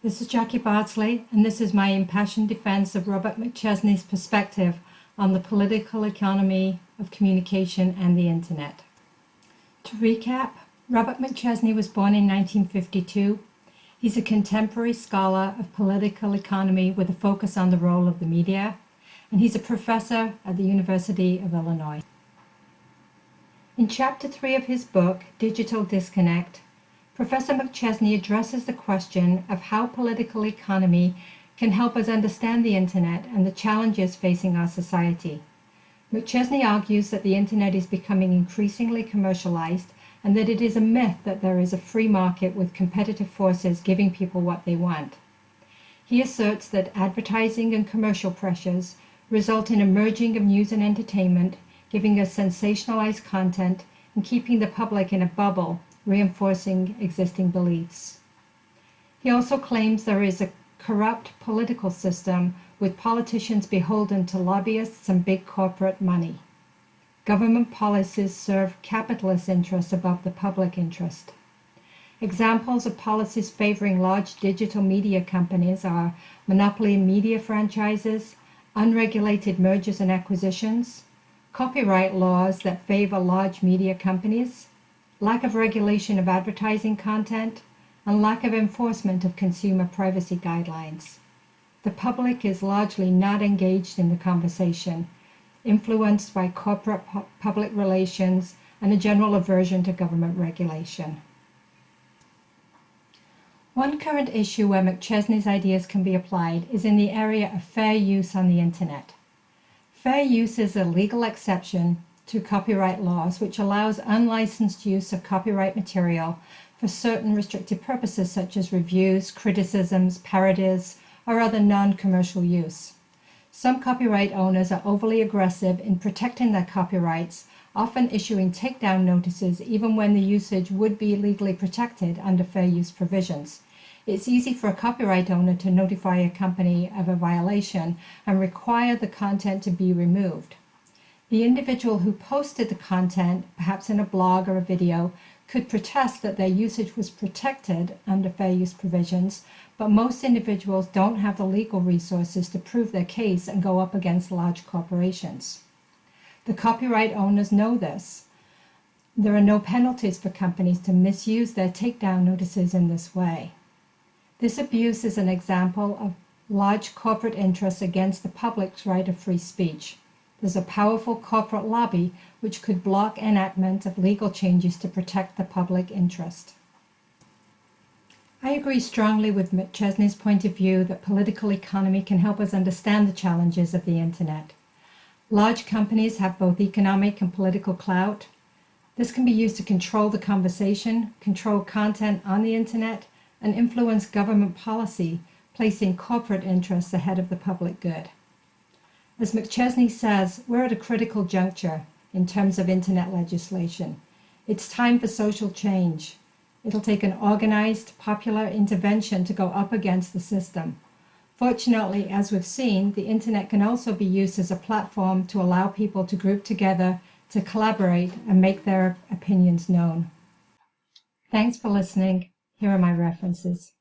This is Jackie Bardsley, and this is my impassioned defense of Robert McChesney's perspective on the political economy of communication and the Internet. To recap, Robert McChesney was born in 1952. He's a contemporary scholar of political economy with a focus on the role of the media, and he's a professor at the University of Illinois. In Chapter 3 of his book, Digital Disconnect, Professor McChesney addresses the question of how political economy can help us understand the Internet and the challenges facing our society. McChesney argues that the Internet is becoming increasingly commercialized and that it is a myth that there is a free market with competitive forces giving people what they want. He asserts that advertising and commercial pressures result in a merging of news and entertainment, giving us sensationalized content and keeping the public in a bubble, reinforcing existing beliefs. He also claims there is a corrupt political system with politicians beholden to lobbyists and big corporate money. Government policies serve capitalist interests above the public interest. Examples of policies favoring large digital media companies are monopoly media franchises, unregulated mergers and acquisitions, copyright laws that favor large media companies, lack of regulation of advertising content, and lack of enforcement of consumer privacy guidelines. The public is largely not engaged in the conversation, influenced by corporate public relations and a general aversion to government regulation. One current issue where McChesney's ideas can be applied is in the area of fair use on the Internet. Fair use is a legal exception to copyright laws which allows unlicensed use of copyright material for certain restricted purposes such as reviews, criticisms, parodies, or other non-commercial use. Some copyright owners are overly aggressive in protecting their copyrights, often issuing takedown notices even when the usage would be legally protected under fair use provisions. It's easy for a copyright owner to notify a company of a violation and require the content to be removed. The individual who posted the content, perhaps in a blog or a video, could protest that their usage was protected under fair use provisions, but most individuals don't have the legal resources to prove their case and go up against large corporations. The copyright owners know this. There are no penalties for companies to misuse their takedown notices in this way. This abuse is an example of large corporate interests against the public's right of free speech. There's a powerful corporate lobby which could block enactment of legal changes to protect the public interest. I agree strongly with McChesney's point of view that political economy can help us understand the challenges of the Internet. Large companies have both economic and political clout. This can be used to control the conversation, control content on the Internet, and influence government policy, placing corporate interests ahead of the public good. As McChesney says, we're at a critical juncture in terms of Internet legislation. It's time for social change. It'll take an organized, popular intervention to go up against the system. Fortunately, as we've seen, the Internet can also be used as a platform to allow people to group together, to collaborate, and make their opinions known. Thanks for listening. Here are my references.